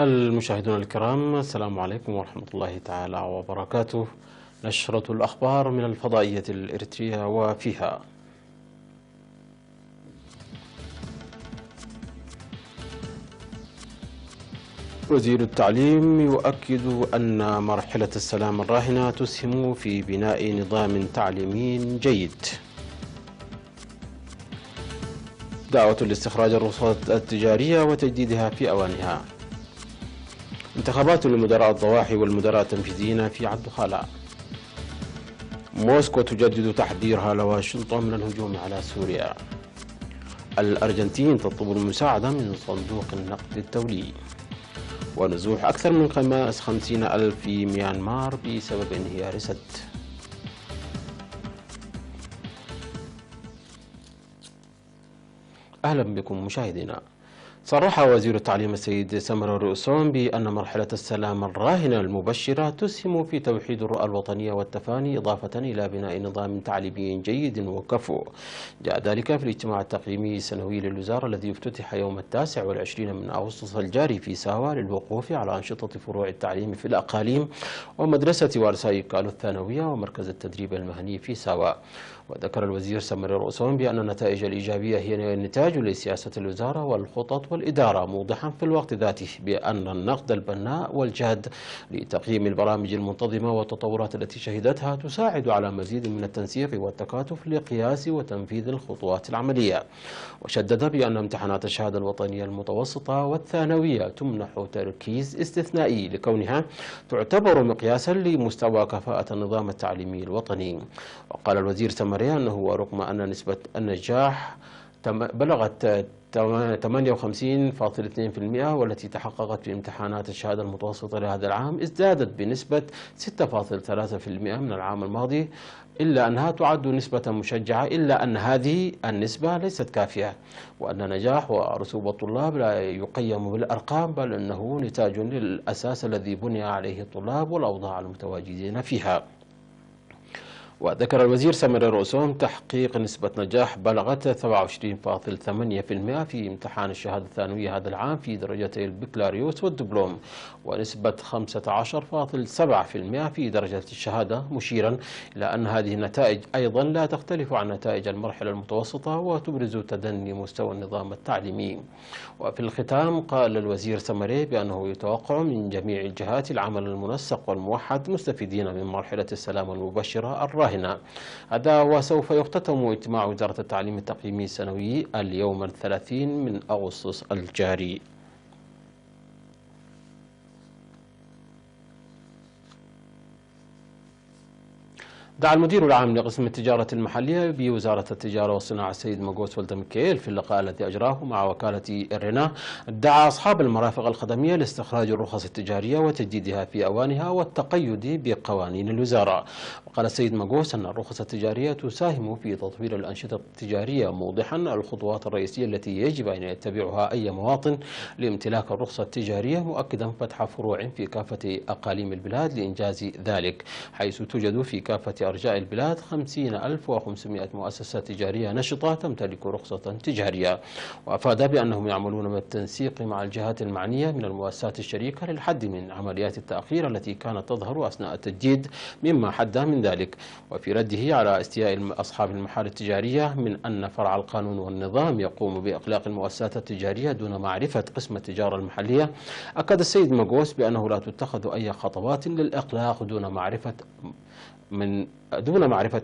المشاهدون الكرام، السلام عليكم ورحمة الله تعالى وبركاته. نشرة الأخبار من الفضائية الإريترية، وفيها: وزير التعليم يؤكد أن مرحلة السلام الراهنة تسهم في بناء نظام تعليمي جيد. دعوة لاستخراج الرخصات التجارية وتجديدها في أوانها. انتخابات لمدراء الضواحي والمدراء التنفيذيين في عبد خلاء. موسكو تجدد تحذيرها لواشنطن من الهجوم على سوريا. الأرجنتين تطلب المساعدة من صندوق النقد الدولي. ونزوح أكثر من 50,000 في ميانمار بسبب انهيار سد. أهلا بكم مشاهدينا. صرح وزير التعليم السيد سمر الرؤسون بأن مرحلة السلام الراهنة المبشرة تسهم في توحيد الرؤى الوطنية والتفاني، إضافة إلى بناء نظام تعليمي جيد وكفؤ. جاء ذلك في الاجتماع التقييمي السنوي للوزارة الذي افتتح يوم 29 من أغسطس الجاري في ساوا للوقوف على أنشطة فروع التعليم في الأقاليم ومدرسة وارساي كالو الثانوية ومركز التدريب المهني في ساوا. وذكر الوزير سمر الرؤسون بأن النتائج الإيجابية هي نتاج لسياسة الوزارة والخطط والإدارة، موضحا في الوقت ذاته بأن النقد البناء والجهد لتقييم البرامج المنتظمة والتطورات التي شهدتها تساعد على مزيد من التنسيق والتكاتف لقياس وتنفيذ الخطوات العملية. وشدد بأن امتحانات الشهادة الوطنية المتوسطة والثانوية تمنح تركيز استثنائي لكونها تعتبر مقياسا لمستوى كفاءة النظام التعليمي الوطني. وقال الوزير سمر أنه رغم أن نسبة النجاح بلغت 58.2% والتي تحققت في امتحانات الشهادة المتوسطة لهذا العام، ازدادت بنسبة 6.3% من العام الماضي، إلا أنها تعد نسبة مشجعة، إلا أن هذه النسبة ليست كافية، وأن نجاح ورسوب الطلاب لا يقيم بالأرقام، بل أنه نتاج للأساس الذي بني عليه الطلاب والأوضاع المتواجدين فيها. وذكر الوزير سمر الرؤسون تحقيق نسبة نجاح بلغت 27.8% في امتحان الشهادة الثانوية هذا العام في درجتي البكالوريوس والدبلوم، ونسبة 15.7% في درجة الشهادة، مشيرا إلى أن هذه النتائج أيضا لا تختلف عن نتائج المرحلة المتوسطة وتبرز تدني مستوى النظام التعليمي. وفي الختام قال الوزير سمري بأنه يتوقع من جميع الجهات العمل المنسق والموحد مستفيدين من مرحلة السلام المبشرة الراهنة. هذا وسوف يختتم اجتماع وزارة التعليم التقييمي السنوي اليوم 30 من أغسطس الجاري. دعا المدير العام لقسم التجارة المحلية بوزارة التجارة والصناعة السيد ماغوس ولدمكيل في اللقاء الذي أجراه مع وكالة إرنا، دعا أصحاب المرافق الخدمية لاستخراج الرخص التجارية وتجديدها في أوانها والتقيد بقوانين الوزارة. وقال السيد ماغوس أن الرخص التجارية تساهم في تطوير الأنشطة التجارية، موضحا الخطوات الرئيسية التي يجب أن يتبعها أي مواطن لامتلاك الرخصة التجارية، مؤكدا فتح فروع في كافة أقاليم البلاد لإنجاز ذلك، حيث توجد في كافة أرجاء البلاد 50,500 مؤسسة تجارية نشطة تمتلك رخصة تجارية. وأفاد بأنهم يعملون بالتنسيق مع الجهات المعنية من المؤسسات الشريكة للحد من عمليات التأخير التي كانت تظهر أثناء التجديد، مما حد من ذلك. وفي رده على استياء أصحاب المحال التجارية من أن فرع القانون والنظام يقوم بإغلاق المؤسسات التجارية دون معرفة قسم التجارة المحلية، أكد السيد ماغوس بأنه لا تتخذ أي خطوات للإغلاق دون معرفة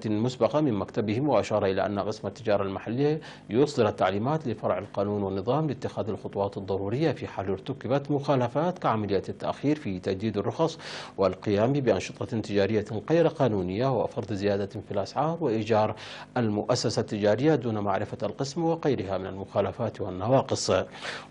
مسبقة من مكتبهم. وأشار إلى أن قسم التجارة المحلية يصدر التعليمات لفرع القانون والنظام لاتخاذ الخطوات الضرورية في حال ارتكبت مخالفات كعملية التأخير في تجديد الرخص والقيام بأنشطة تجارية غير قانونية وفرض زيادة في الأسعار وإيجار المؤسسة التجارية دون معرفة القسم وغيرها من المخالفات والنواقص.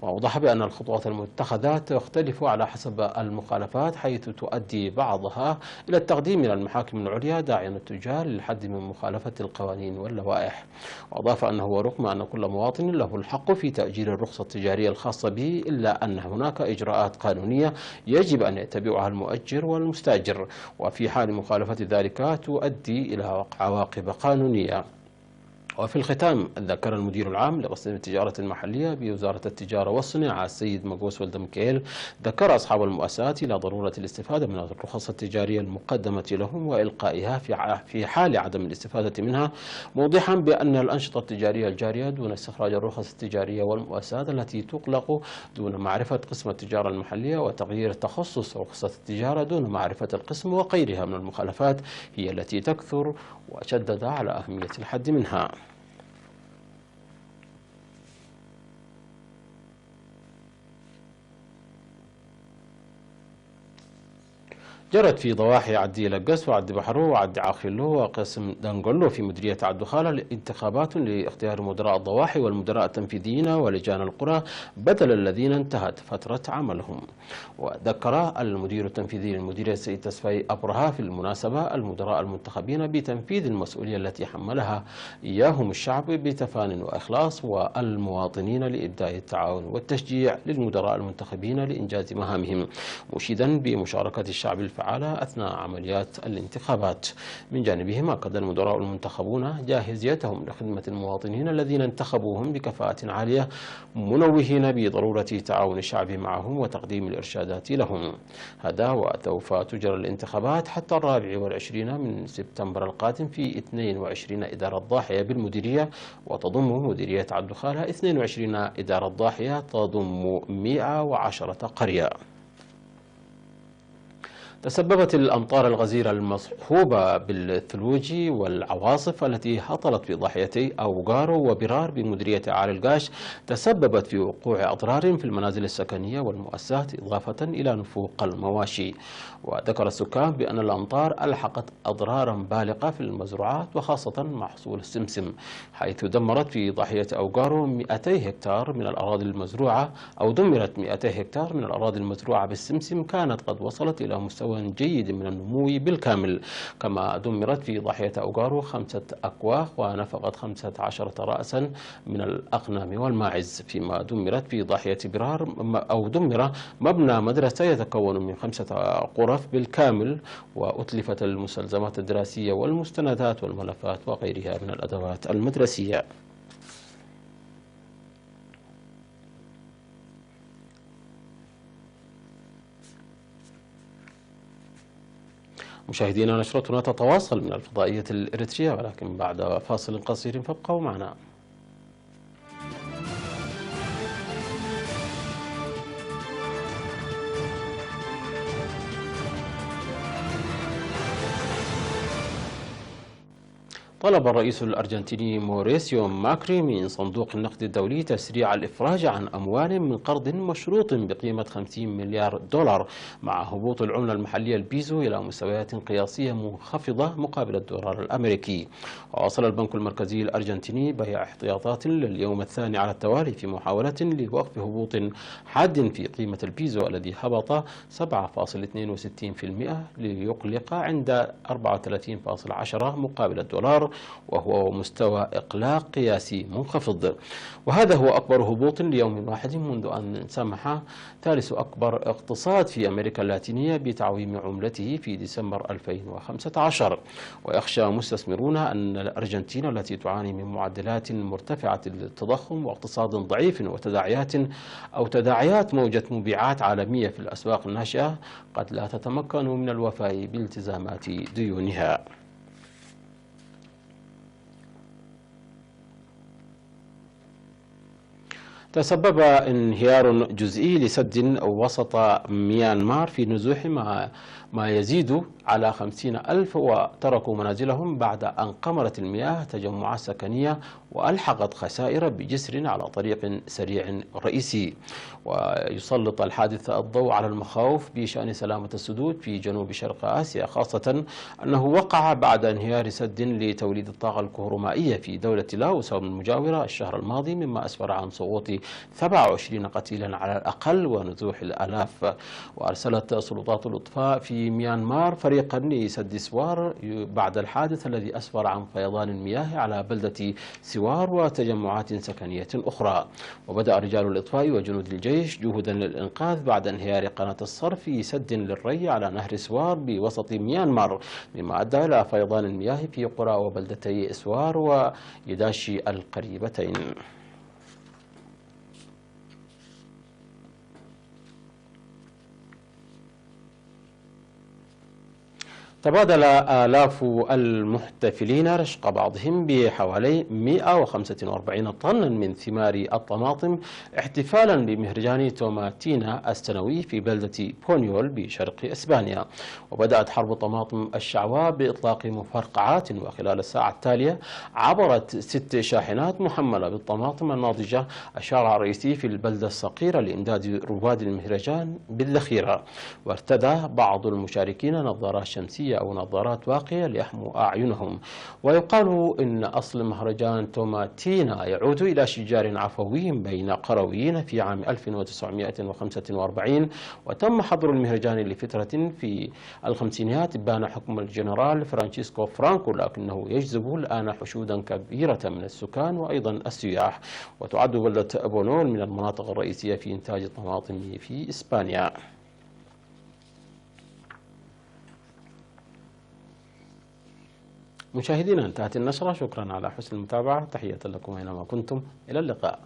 وأوضح بأن الخطوات المتخذة تختلف على حسب المخالفات، حيث تؤدي بعضها إلى التقديم إلى المحاكم العليا، داعيا بين التجار للحد من مخالفة القوانين واللوائح. وأضاف أنه ورغم أن كل مواطن له الحق في تأجيل الرخصة التجارية الخاصة به، إلا أن هناك إجراءات قانونية يجب أن يتبعها المؤجر والمستأجر، وفي حال مخالفة ذلك تؤدي إلى عواقب قانونية. وفي الختام، ذكر المدير العام لقسم التجارة المحلية بوزارة التجارة والصناعة السيد ماغوس ولدمكيل، ذكر أصحاب المؤسسات إلى ضرورة الاستفادة من الرخص التجارية المقدمة لهم وإلقائها في حال عدم الاستفادة منها، موضحا بأن الأنشطة التجارية الجارية دون استخراج الرخص التجارية والمؤسسات التي تغلق دون معرفة قسم التجارة المحلية وتغيير تخصص رخصة التجارة دون معرفة القسم وغيرها من المخالفات هي التي تكثر، وشدد على أهمية الحد منها. جرت في ضواحي عدي لقس وعدي بحرو وعدي عاخلو وقسم دنقلو في مديرية عدو خالة انتخابات لاختيار مدراء الضواحي والمدراء التنفيذيين ولجان القرى بدل الذين انتهت فترة عملهم. وذكر المدير التنفيذي للمديرية السيد تسفاي أبرهة في المناسبة المدراء المنتخبين بتنفيذ المسؤولية التي حملها إياهم الشعب بتفان وإخلاص، والمواطنين لإبداء التعاون والتشجيع للمدراء المنتخبين لإنجاز مهامهم، مشيدا بمشاركة الشعب الفعالة أثناء عمليات الانتخابات. من جانبهم أكد المدراء المنتخبون جاهزيتهم لخدمة المواطنين الذين انتخبوهم بكفاءة عالية، منوهين بضرورة تعاون الشعب معهم وتقديم الإرشادات لهم. هذا وسوف تجرى الانتخابات حتى 24 من سبتمبر القادم في 22 إدارة ضاحية بالمديرية، وتضم مديرية عبد خالة 22 إدارة ضاحية تضم 110 قرية. تسببت الأمطار الغزيرة المصحوبة بالثلوج والعواصف التي هطلت في ضاحيتي أوغارو وبرار بمديرية عالي القاش تسببت في وقوع أضرار في المنازل السكنية والمؤسسات إضافة إلى نفوق المواشي. وذكر السكان بأن الأمطار ألحقت أضرارا بالغة في المزروعات وخاصة محصول السمسم، حيث دمرت في ضاحية أوغارو 200 هكتار من الأراضي المزروعة، أو دمرت 200 هكتار من الأراضي المزروعة بالسمسم كانت قد وصلت إلى مستوى جيد من النمو بالكامل. كما دمرت في ضاحية أوغارو 5 أكواخ ونفقت 15 رأسا من الأغنام والماعز، فيما دمرت في ضاحية برار دمر مبنى مدرسة يتكون من 5 غرف بالكامل، وأتلفت المستلزمات الدراسية والمستندات والملفات وغيرها من الأدوات المدرسية. مشاهدينا، نشرتنا تتواصل من الفضائية الإريترية، ولكن بعد فاصل قصير فابقوا معنا. طلب الرئيس الأرجنتيني موريسيو ماكري من صندوق النقد الدولي تسريع الإفراج عن أموال من قرض مشروط بقيمة 50 مليار دولار مع هبوط العملة المحلية البيزو إلى مستويات قياسية منخفضة مقابل الدولار الأمريكي. وواصل البنك المركزي الأرجنتيني بيع احتياطات لليوم الثاني على التوالي في محاولة لوقف هبوط حاد في قيمة البيزو الذي هبط 7.62% ليقلق عند 34.10 مقابل الدولار، وهو مستوى إقلاق قياسي منخفض. وهذا هو أكبر هبوط ليوم واحد منذ أن سمح ثالث أكبر اقتصاد في أمريكا اللاتينية بتعويم عملته في ديسمبر 2015. ويخشى مستثمرون أن الأرجنتين التي تعاني من معدلات مرتفعة للتضخم واقتصاد ضعيف وتداعيات موجة مبيعات عالمية في الأسواق الناشئة قد لا تتمكن من الوفاء بالتزامات ديونها. تسبب انهيار جزئي لسد وسط ميانمار في نزوح ما يزيد على 50,000 وتركوا منازلهم بعد أن قمرت المياه تجمعات سكنية وألحقت خسائر بجسر على طريق سريع رئيسي. ويسلط الحادث الضوء على المخاوف بشأن سلامة السدود في جنوب شرق آسيا، خاصة أنه وقع بعد انهيار سد لتوليد الطاقة الكهرومائية في دولة لاوس المجاورة الشهر الماضي، مما أسفر عن سقوط 27 قتيلا على الأقل ونزوح الآلاف. وأرسلت سلطات الإطفاء في في ميانمار فريقا لسد سوار بعد الحادث الذي أسفر عن فيضان المياه على بلدة سوار وتجمعات سكنية أخرى. وبدأ رجال الإطفاء وجنود الجيش جهودا للإنقاذ بعد انهيار قناة الصرف في سد للري على نهر سوار بوسط ميانمار، مما أدى إلى فيضان المياه في قرى وبلدتي سوار ويداشي القريبتين. تبادل آلاف المحتفلين رشق بعضهم بحوالي 145 طنا من ثمار الطماطم احتفالا بمهرجان توماتينا السنوي في بلدة بونيول بشرق إسبانيا. وبدأت حرب طماطم الشعواء بإطلاق مفرقعات، وخلال الساعة التالية عبرت 6 شاحنات محملة بالطماطم الناضجة الشارع الرئيسي في البلدة الصغيرة لإمداد رواد المهرجان بالذخيرة. وارتدى بعض المشاركين نظارات شمسية أو نظارات واقية ليحموا أعينهم. ويقال إن أصل مهرجان توماتينا يعود إلى شجار عفوي بين قرويين في عام 1945، وتم حظر المهرجان لفترة في الخمسينيات بان حكم الجنرال فرانشيسكو فرانكو، لكنه يجذب الآن حشودا كبيرة من السكان وأيضا السياح. وتعد بلدة بونول من المناطق الرئيسية في إنتاج الطماطم في إسبانيا. مشاهدينا، انتهت النشرة. شكرا على حسن المتابعة، تحية لكم أينما كنتم، إلى اللقاء.